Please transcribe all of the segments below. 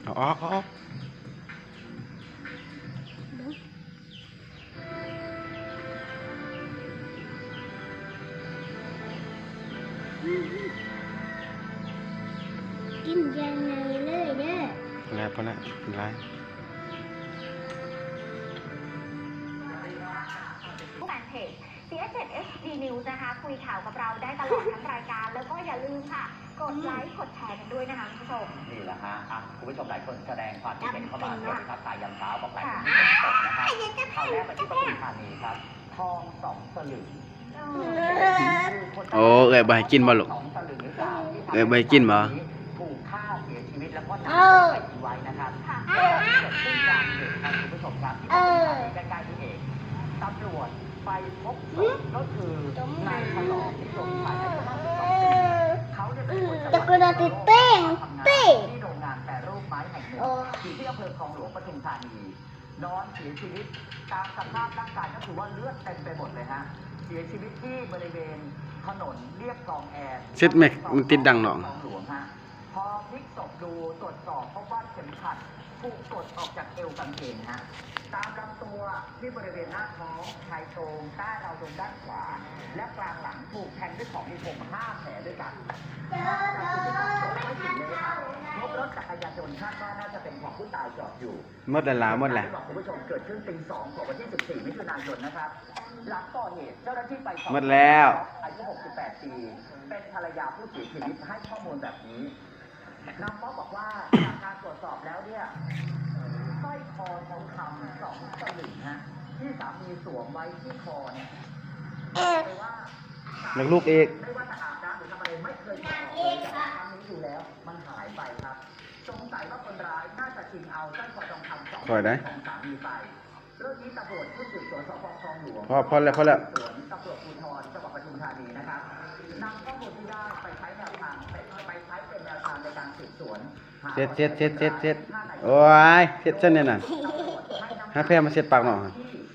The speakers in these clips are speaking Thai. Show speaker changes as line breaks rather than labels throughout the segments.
เอาออกเอาออก
กินยังไงเลยเด้อ
แล้วพอแล้วเป็นไร
แฟนเพจ CS7 HD News นะคะคุยข่าวกับเราได้ตลอดทั้งรายการแล้วก็อย่าลืมค่ะกดไลค์กดแชร์กันด้วยนะคะคุณผู้ชม
นี่แหละฮะคุณผู้ชมหลายคนแสดงความคิดเห็นเข้ามาด้วยครับสายยันเช้าบอกหลายคนที่ตกนะครับข่าวแรกไปที่ปทุมธานีครับทอง2 สลึง
โอ้เอ้ยใบกินบ่ลูกเอ้ยใบกินบ่
ถูกฆ่าเสียชีวิตแล้วก็นำไปทิ้งไว้นะครับเกิดขึ้นกลางดึกครับคุณผู้ชมครับที่ปทุมธานีใกล้ๆนี่เองตำรวจไปพบศพก็คือนายฉลองที่สมชายอายุ52 ปีเขาเนี่ยเป็นคนจังหวัดที่โรงงานแปรรูปไม้แห่งหนึ่งอยู่ที่อำเภอคลองหลวงปทุมธานีนอนเสียชีวิตตามสภาพร่างกายก็คือว่าเลือดเต็มไปหมดเลยฮะเสียชีวิตที่บริเวณถนนเรียบคลองแอน
เซ็ตแม็กมันติดดังหนอง
คลองหลวงฮะพอพลิกศพดูตรวจสอบพบว่าเข็มขัดถูกกดออกจากเอวกางเกงฮะตามลำตัวที่บริเวณหน้าท้องชายโครงใต้ราวนมด้านขวาและกลางหลังถูกแทงด้วยของมีคม5 แผลด้วยกันพบรถจักรยานยนต์คาดว่าน่าจะเป็นของผู้ตายจอดอยู่
หมดแล้วหมดแล้ว
คุณผู้ชมเกิดขึ้นตี 2ของวันที่14 มิถุนายนนะครับหลังก่อเหตุเจ้าหน้าที่ไปสอบ
หมดแล้ว
อายุ68 ปีเป็นภรรยาผู้เสียชีวิตให้ข้อมูลแบบนี้นางป๊อปบอกว่าจากการตรวจสอบแล้วเนี่ยสร้อยคอทองคำ2 สลึงฮะที่สามีสวมไว้ที่คอเนี่ยแปลว่า
ลูกเอก
ไม่ว่าจะอาบน้ำหรือทำอะไรไม่เคยถอดเลยแต่ครั้งนี้ดูแล้วมันหายไปครับสงสัยว่าคนร้ายน่าจะชิงเอาสร้อยคอทองคำ2 สลึงของสามีไปเรื่องนี้ตำรวจชุดสืบสวนสพคลองหลวง
พอแล้ว
สวนตำรวจภูธรจังหวัดปทุมธานีนะครับนำข้อมูลที่ได้ไปใช้แนวทางเป็นแนวทางในการสืบสวน
เสร็จโอ้ยเสร็จซะเนี่ยน่ะหาแพรมาเสร็จปากหน่อย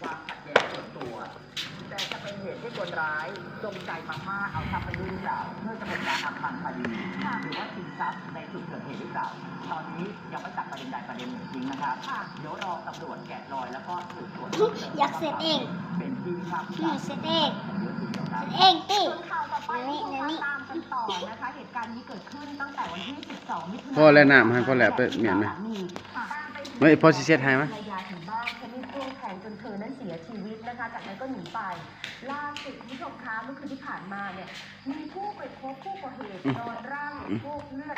ความขัดแย้งส่วนตัวแต่จะเป็นเหตุที่คนร้ายจงใจมาฆ่าเอาทรัพย์ไปด้วยหรือเปล่าเพื่อจะเป็นการอำพรางคดีหรือว่าชิงทรัพย์ในจุดเกิดเหตุหรือเปล่าตอนนี้ยังไม่ตัดประเด็นใดประเด็นหนึ่งทิ้งนะครับเดี๋ยวรอตำรวจแกะรอยแล้วก็สืบสวน
อยากเสร็จเอง
เป็นที่วิพากษ์วิจารณ์
เสร็จเองติ
ข่าวต่อไปตามกันต่อนะคะเหตุการณ์นี้เกิดขึ้นตั้งแต่วันที่12 มิถุนายน
พ่อแล้วน้ำให้พ่อแล้วไปเหมียนไหมไม่พอสิเช็ดให้ไหม
ภรรยาถึงบ้านเขามีเครื่องแทงจนเธอนั้นเสียชีวิตนะคะจากนั้นก็หนีไปล่าสุดผู้ชมคะเมื่อคืนที่ผ่านมาเนี่ยมีผู้ไปพบผู้ก่อเหตุนอนร่างพวกเลือด